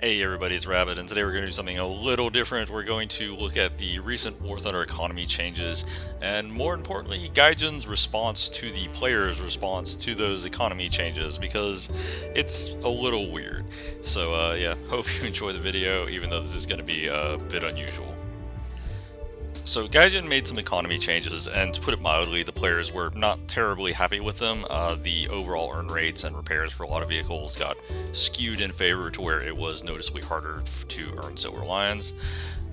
Hey everybody, it's Rabbit, and today we're going to do something a little different. We're going to look at the recent War Thunder economy changes, and more importantly, Gaijin's response to the players' response to those economy changes, because it's a little weird. So yeah, hope you enjoy the video, even though this is going to be a bit unusual. So Gaijin made some economy changes, and to put it mildly, the players were not terribly happy with them. The overall earn rates and repairs for a lot of vehicles got skewed in favor to where it was noticeably harder to earn Silver Lions,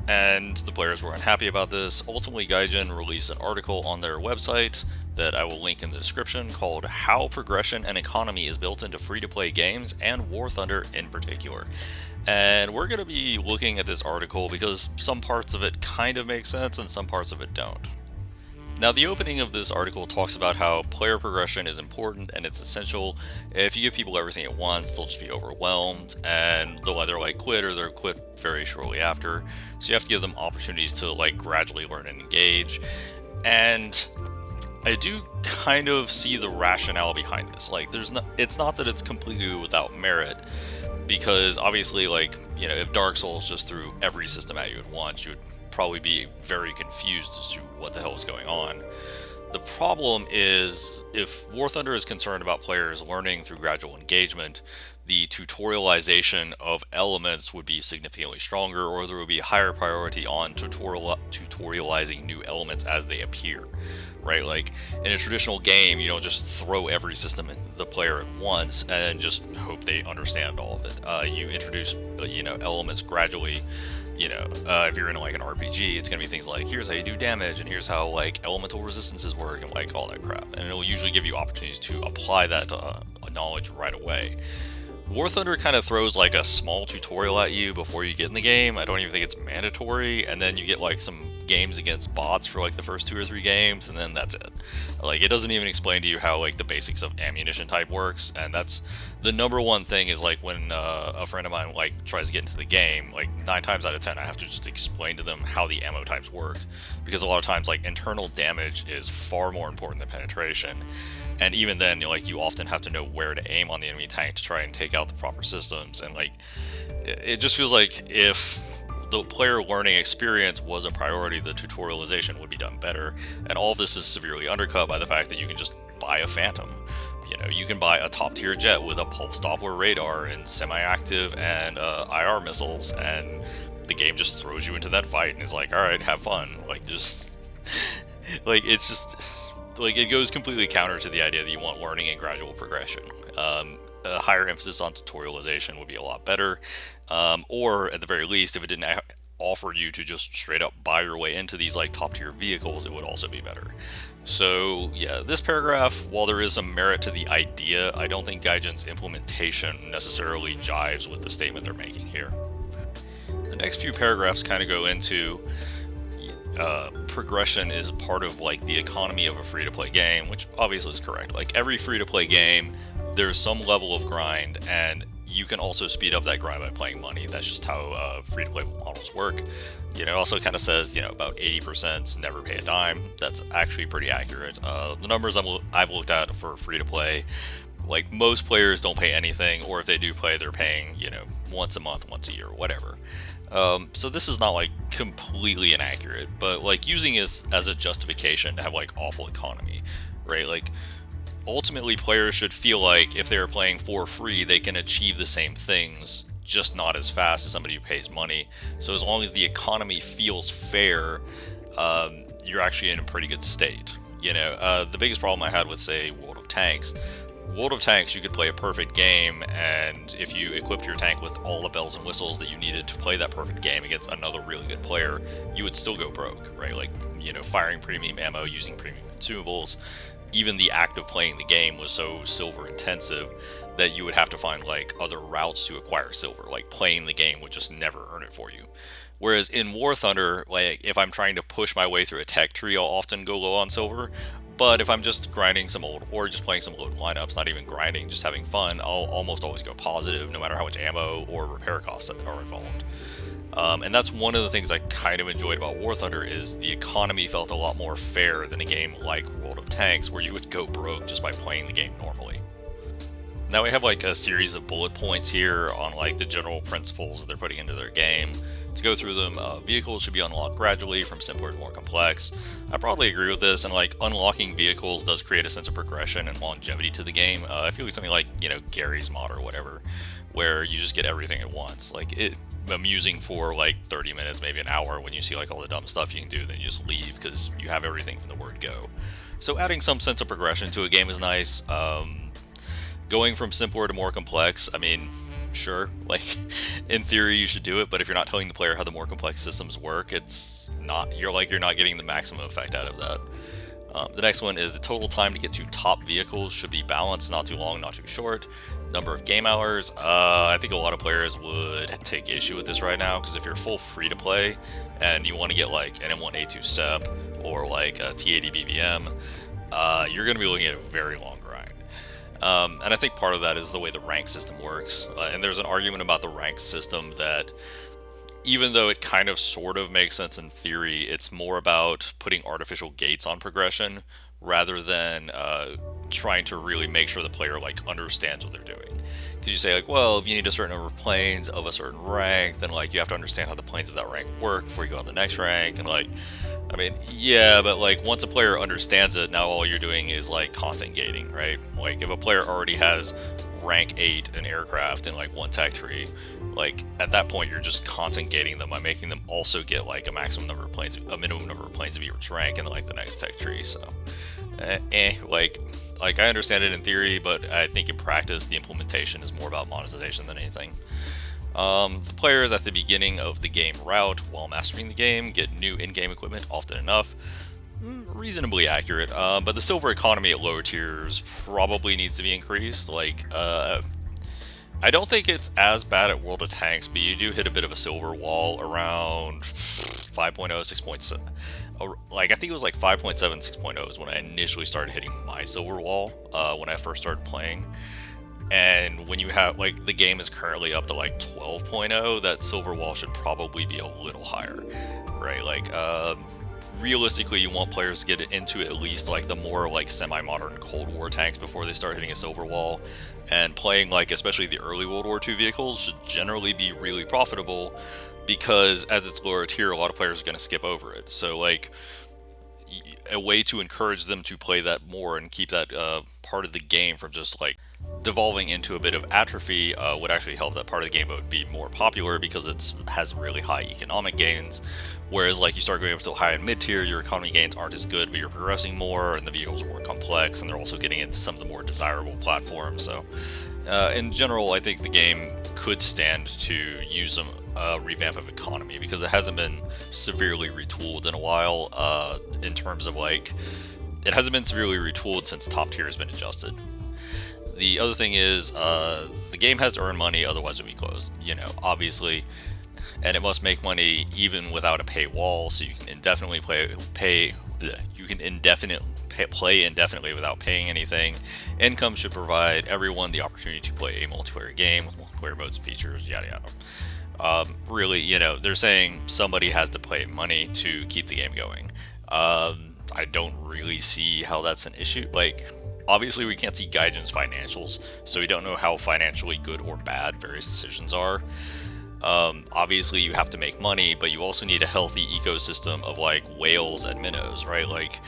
and the players were unhappy about this. Ultimately, Gaijin released an article on their website that I will link in the description called How Progression and Economy is Built into Free-to-Play Games and War Thunder in particular. And we're going to be looking at this article because some parts of it kind of make sense and some parts of it don't. Now, the opening of this article talks about how player progression is important and it's essential. If you give people everything at once, they'll just be overwhelmed and they'll either quit or they'll quit very shortly after. So you have to give them opportunities to gradually learn and engage. And I do kind of see the rationale behind this. It's not that it's completely without merit, because obviously, if Dark Souls just threw every system at you at once, you would probably be very confused as to what the hell is going on. The problem is, if War Thunder is concerned about players learning through gradual engagement, the tutorialization of elements would be significantly stronger, or there would be a higher priority on tutorializing new elements as they appear, right? Like in a traditional game, you don't just throw every system at the player at once and just hope they understand all of it. You introduce, elements gradually. If you're in an RPG, it's going to be things like, here's how you do damage, and here's how elemental resistances work, and all that crap. And it'll usually give you opportunities to apply that knowledge right away. War Thunder kind of throws a small tutorial at you before you get in the game. I don't even think it's mandatory, and then you get some games against bots for the first 2 or 3 games, and then that's it. It doesn't even explain to you how the basics of ammunition type works, and that's the number one thing. Is when a friend of mine tries to get into the game, 9 times out of 10 I have to just explain to them how the ammo types work, because a lot of times internal damage is far more important than penetration. And even then, you often have to know where to aim on the enemy tank to try and take out the proper systems. And it just feels like if the player learning experience was a priority, the tutorialization would be done better. And all of this is severely undercut by the fact that you can just buy a Phantom. You can buy a top tier jet with a pulse Doppler radar and semi-active and IR missiles, and the game just throws you into that fight and is all right, have fun. It's just it goes completely counter to the idea that you want learning and gradual progression. A higher emphasis on tutorialization would be a lot better, or at the very least, if it didn't offer you to just straight up buy your way into these top tier vehicles, it would also be better. So yeah, this paragraph, while there is some merit to the idea, I don't think Gaijin's implementation necessarily jives with the statement they're making here. The next few paragraphs kind of go into progression is part of the economy of a free-to-play game, which obviously is correct. Every free-to-play game, there's some level of grind, and you can also speed up that grind by playing money. That's just how free-to-play models work. It also kind of says, about 80% never pay a dime. That's actually pretty accurate. The numbers I've looked at for free-to-play, most players don't pay anything, or if they do pay, they're paying, once a month, once a year, whatever. So this is not completely inaccurate, but using it as a justification to have awful economy, right? Ultimately players should feel if they're playing for free, they can achieve the same things, just not as fast as somebody who pays money. So as long as the economy feels fair, you're actually in a pretty good state. The biggest problem I had with, say, World of Tanks, you could play a perfect game, and if you equipped your tank with all the bells and whistles that you needed to play that perfect game against another really good player, you would still go broke, right? Firing premium ammo, using premium consumables. Even the act of playing the game was so silver intensive that you would have to find other routes to acquire silver. Playing the game would just never earn it for you. Whereas in War Thunder, if I'm trying to push my way through a tech tree, I'll often go low on silver. But if I'm just grinding some old, or just playing some load lineups, not even grinding, just having fun, I'll almost always go positive, no matter how much ammo or repair costs are involved. And that's one of the things I kind of enjoyed about War Thunder, is the economy felt a lot more fair than a game like World of Tanks, where you would go broke just by playing the game normally. Now we have like a series of bullet points here on like the general principles that they're putting into their game. To go through them, vehicles should be unlocked gradually from simpler to more complex. I probably agree with this, and like unlocking vehicles does create a sense of progression and longevity to the game. I feel like something like, you know, Gary's mod or whatever, where you just get everything at once. Like it amusing for like 30 minutes, maybe an hour when you see like all the dumb stuff you can do, then you just leave because you have everything from the word go. So adding some sense of progression to a game is nice. Going from simpler to more complex, I mean, sure, like in theory you should do it, but if you're not telling the player how the more complex systems work, it's not, you're not getting the maximum effect out of that. The next one is the total time to get to top vehicles should be balanced, not too long, not too short. Number of game hours, I think a lot of players would take issue with this right now, because if you're full free to play and you want to get like an M1A2 SEP or like a T80 BBM, you're going to be looking at a very long grind. And I think part of that is the way the rank system works. And there's an argument about the rank system that even though it kind of sort of makes sense in theory, it's more about putting artificial gates on progression rather than trying to really make sure the player like understands what they're doing. Because you say like, well, if you need a certain number of planes of a certain rank, then like you have to understand how the planes of that rank work before you go on the next rank. And like, I mean, yeah, but like once a player understands it, now all you're doing is like content gating, right? Like if a player already has rank 8 in aircraft in like one tech tree, like at that point you're just content gating them by making them also get like a maximum number of planes, a minimum number of planes of each rank in like the next tech tree. So like I understand it in theory, but I think in practice the implementation is more about monetization than anything. The players at the beginning of the game route while mastering the game get new in-game equipment often enough. Reasonably accurate, but the silver economy at lower tiers probably needs to be increased. Like, I don't think it's as bad at World of Tanks, but you do hit a bit of a silver wall around 5.0, 6.7. Like, I think it was like 5.7, 6.0 is when I initially started hitting my silver wall when I first started playing. And when you have, like, the game is currently up to like 12.0, that silver wall should probably be a little higher, right? Like, realistically, you want players to get into at least like the more like semi-modern Cold War tanks before they start hitting a silver wall. And playing like especially the early World War II vehicles should generally be really profitable, because as it's lower tier, a lot of players are going to skip over it. So like a way to encourage them to play that more and keep that part of the game from just like devolving into a bit of atrophy would actually help that part of the game would be more popular, because it has really high economic gains. Whereas like you start going up to high and mid tier, your economy gains aren't as good, but you're progressing more and the vehicles are more complex, and they're also getting into some of the more desirable platforms. So in general, I think the game could stand to use some revamp of economy, because it hasn't been severely retooled in a while in terms of like, it hasn't been severely retooled since top tier has been adjusted. The other thing is, the game has to earn money, otherwise it would be closed, you know, obviously, and it must make money even without a paywall, so you can indefinitely play indefinitely without paying anything. Income should provide everyone the opportunity to play a multiplayer game with multiplayer modes and features, yada yada. Really, you know, they're saying somebody has to pay money to keep the game going. I don't really see how that's an issue. Like, obviously we can't see Gaijin's financials, so we don't know how financially good or bad various decisions are. Obviously you have to make money, but you also need a healthy ecosystem of like whales and minnows, right? Like,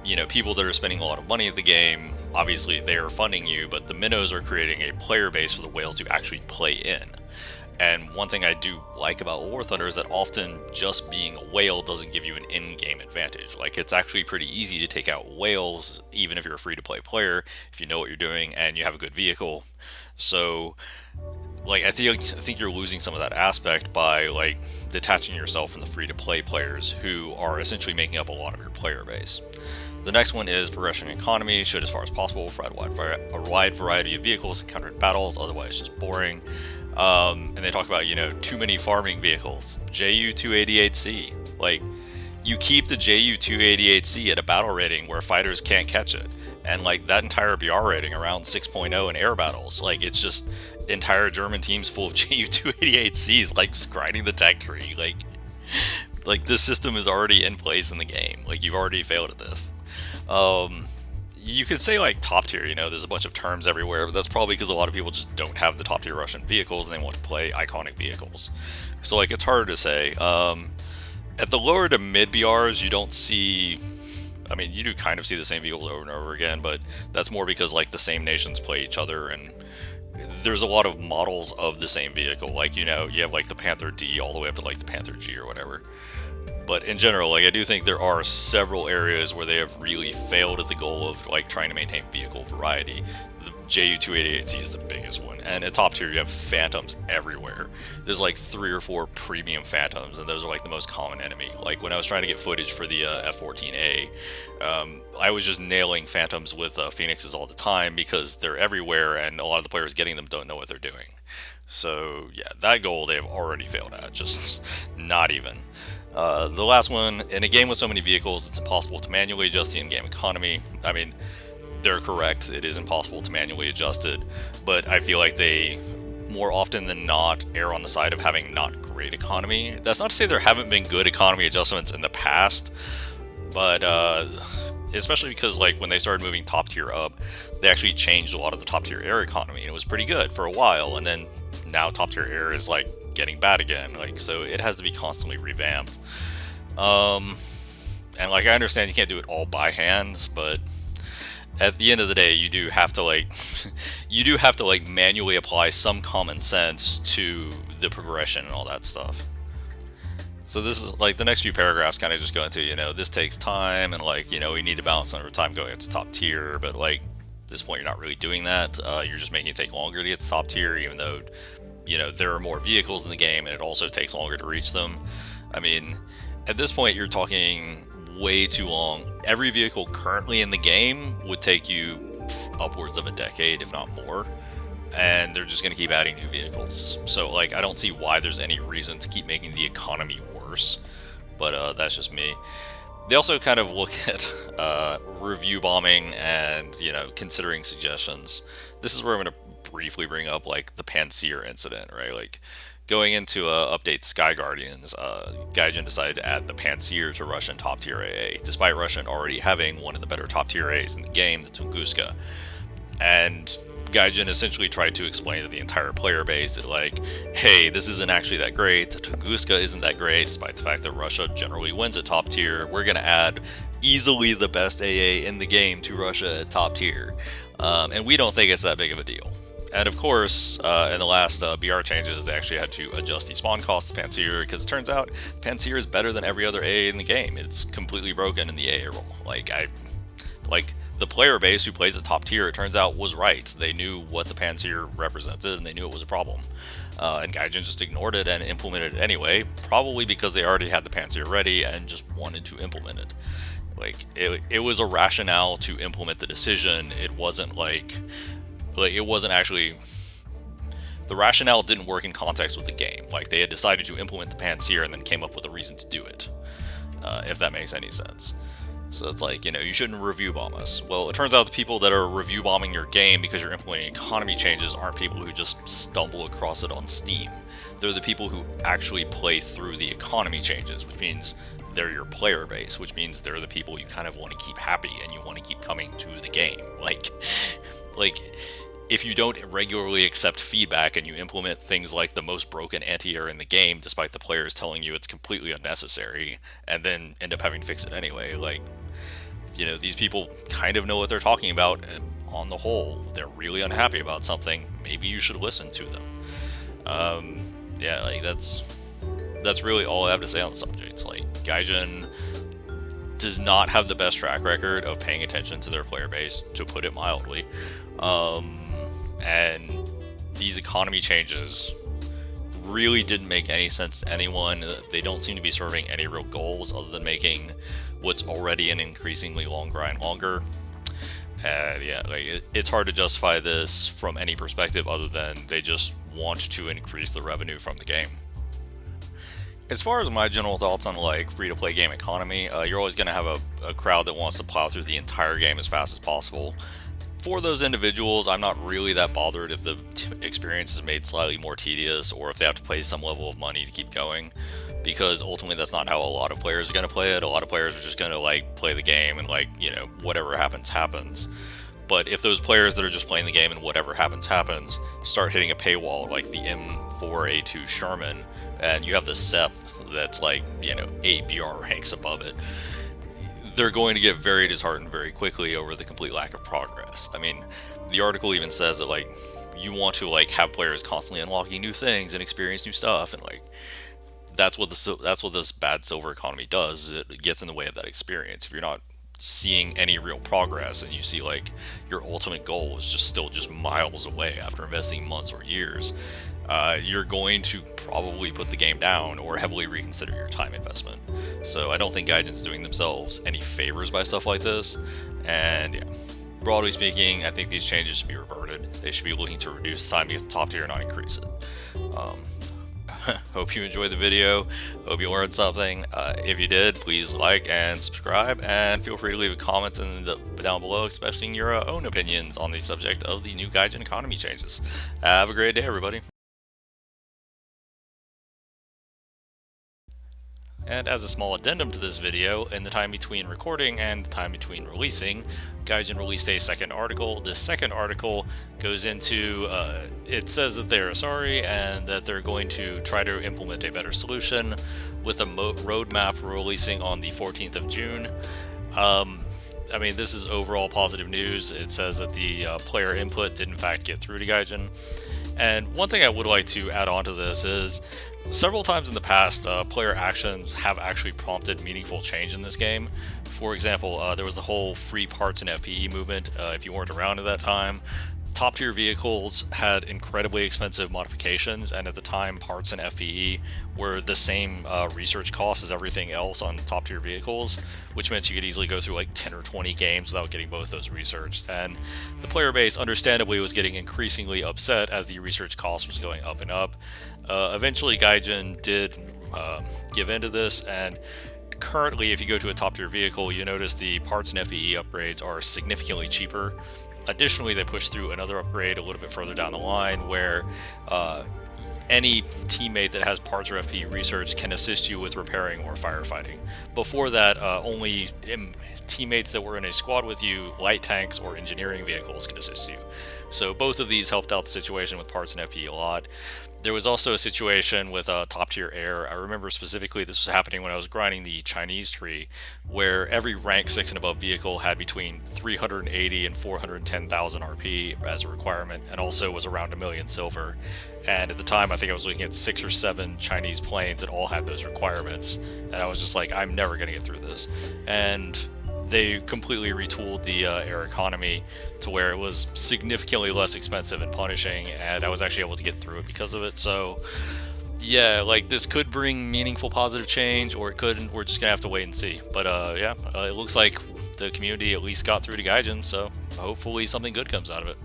you know, people that are spending a lot of money at the game, obviously they are funding you, but the minnows are creating a player base for the whales to actually play in. And one thing I do like about War Thunder is that often just being a whale doesn't give you an in-game advantage. Like, it's actually pretty easy to take out whales, even if you're a free-to-play player, if you know what you're doing and you have a good vehicle. So, like, I think you're losing some of that aspect by, like, detaching yourself from the free-to-play players who are essentially making up a lot of your player base. The next one is progression economy should, as far as possible, provide a wide variety of vehicles encountered in battles, otherwise it's just boring. And they talk about, you know, too many farming vehicles. JU-288C. Like, you keep the JU-288C at a battle rating where fighters can't catch it. And, like, that entire BR rating around 6.0 in air battles. Like, it's just entire German teams full of JU-288Cs, like, just grinding the tech tree. Like, this system is already in place in the game. Like, you've already failed at this. you could say like top tier, there's a bunch of terms everywhere, but that's probably because a lot of people just don't have the top tier Russian vehicles and they want to play iconic vehicles. So like it's harder to say. At the lower to mid BRs, you don't see. I mean, you do kind of see the same vehicles over and over again, but that's more because like the same nations play each other, and there's a lot of models of the same vehicle. Like you have like the Panther D all the way up to like the Panther G or whatever. But in general, like I do think there are several areas where they have really failed at the goal of like trying to maintain vehicle variety. The JU288C is the biggest one, and at top tier you have Phantoms everywhere. There's like 3 or 4 premium Phantoms, and those are like the most common enemy. Like when I was trying to get footage for the F14A, I was just nailing Phantoms with Phoenixes all the time because they're everywhere, and a lot of the players getting them don't know what they're doing. So yeah, that goal they've already failed at, just not even. The last one, in a game with so many vehicles, it's impossible to manually adjust the in-game economy. I mean, they're correct, it is impossible to manually adjust it, but I feel like they, more often than not, err on the side of having not great economy. That's not to say there haven't been good economy adjustments in the past, but especially because like when they started moving top tier up, they actually changed a lot of the top tier air economy, and it was pretty good for a while, and then now top tier air is like getting bad again, like, so it has to be constantly revamped. And like I understand you can't do it all by hand, but at the end of the day you do have to like manually apply some common sense to the progression and all that stuff. So this is like the next few paragraphs kind of just go into, this takes time, and like, we need to balance over time going up to top tier, but like at this point you're not really doing that. You're just making it take longer to get to top tier, even though there are more vehicles in the game and it also takes longer to reach them. I mean, at this point you're talking way too long. Every vehicle currently in the game would take you upwards of a decade, if not more, and they're just going to keep adding new vehicles. So like I don't see why there's any reason to keep making the economy worse, but that's just me. They also kind of look at review bombing and considering suggestions. This is where I'm going to briefly bring up like the Panseer incident, right? Like going into update Sky Guardians, Gaijin decided to add the Panseer to Russian top tier AA, despite Russian already having one of the better top tier AAs in the game, the Tunguska. And Gaijin essentially tried to explain to the entire player base that like, hey, this isn't actually that great, the Tunguska isn't that great, despite the fact that Russia generally wins at top tier. We're going to add easily the best AA in the game to Russia at top tier. And we don't think it's that big of a deal. And of course, in the last BR changes, they actually had to adjust the spawn cost to Panseer, because it turns out Panseer is better than every other AA in the game. It's completely broken in the AA role. Like the player base who plays at top tier, it turns out, was right. They knew what the Panseer represented, and they knew it was a problem. And Gaijin just ignored it and implemented it anyway, probably because they already had the Panseer ready and just wanted to implement it. Like, it was a rationale to implement the decision. It wasn't like it wasn't actually, the rationale didn't work in context with the game. Like, they had decided to implement the Panseer and then came up with a reason to do it, if that makes any sense. So it's like, you shouldn't review bomb us. Well, it turns out the people that are review bombing your game because you're implementing economy changes aren't people who just stumble across it on Steam. They're the people who actually play through the economy changes, which means they're your player base, which means they're the people you kind of want to keep happy and you want to keep coming to the game. Like, if you don't regularly accept feedback and you implement things like the most broken anti-air in the game, despite the players telling you it's completely unnecessary, and then end up having to fix it anyway, like, these people kind of know what they're talking about, and on the whole, they're really unhappy about something. Maybe you should listen to them. Yeah, like, that's really all I have to say on the subject. Like, Gaijin does not have the best track record of paying attention to their player base, to put it mildly. And these economy changes really didn't make any sense to anyone. They don't seem to be serving any real goals other than making what's already an increasingly long grind longer. And yeah, like, it's hard to justify this from any perspective other than they just want to increase the revenue from the game. As far as my general thoughts on like free-to-play game economy, you're always going to have a crowd that wants to plow through the entire game as fast as possible. For those individuals, I'm not really that bothered if the experience is made slightly more tedious or if they have to pay some level of money to keep going, because ultimately that's not how a lot of players are going to play it. A lot of players are just going to like play the game and like, whatever happens happens. But if those players that are just playing the game and whatever happens happens start hitting a paywall like the M4A2 Sherman, and you have the Seth that's like 8 BR ranks above it, they're going to get very disheartened very quickly over the complete lack of progress. I mean, the article even says that like you want to like have players constantly unlocking new things and experience new stuff, and like that's what this bad silver economy does. It gets in the way of that experience. If you're not seeing any real progress and you see like your ultimate goal is just miles away after investing months or years, you're going to probably put the game down or heavily reconsider your time investment. So I don't think Gaijin's doing themselves any favors by stuff like this. And yeah, broadly speaking, I think these changes should be reverted. They should be looking to reduce time to get to top tier, not increase it. Hope you enjoyed the video. Hope you learned something. If you did, please like and subscribe, and feel free to leave a comment down below expressing your own opinions on the subject of the new Gaijin economy changes. Have a great day, everybody. And as a small addendum to this video, in the time between recording and the time between releasing, Gaijin released a second article. This second article goes into, it says that they're sorry and that they're going to try to implement a better solution with a roadmap releasing on the 14th of June. I mean, this is overall positive news. It says that the player input did in fact get through to Gaijin. And one thing I would like to add on to this is, several times in the past, player actions have actually prompted meaningful change in this game. For example, there was the whole free parts and FPE movement. If you weren't around at that time, top tier vehicles had incredibly expensive modifications, and at the time parts and FPE were the same research costs as everything else on top tier vehicles, which meant you could easily go through like 10 or 20 games without getting both those researched. And the player base understandably was getting increasingly upset as the research cost was going up and up. Eventually Gaijin did give in to this, and currently if you go to a top tier vehicle, you notice the parts and FPE upgrades are significantly cheaper. Additionally, they push through another upgrade a little bit further down the line where any teammate that has parts or FPE research can assist you with repairing or firefighting. Before that, only teammates that were in a squad with you, light tanks or engineering vehicles, could assist you. So both of these helped out the situation with parts and FPE a lot. There was also a situation with top tier air. I remember specifically this was happening when I was grinding the Chinese tree, where every rank 6 and above vehicle had between 380 and 410,000 RP as a requirement, and also was around 1 million silver. And at the time, I think I was looking at 6 or 7 Chinese planes that all had those requirements, and I was just like, I'm never going to get through this. And they completely retooled the air economy to where it was significantly less expensive and punishing, and I was actually able to get through it because of it. So yeah, like this could bring meaningful positive change, or it couldn't. We're just gonna have to wait and see. But yeah, it looks like the community at least got through to Gaijin, so hopefully something good comes out of it.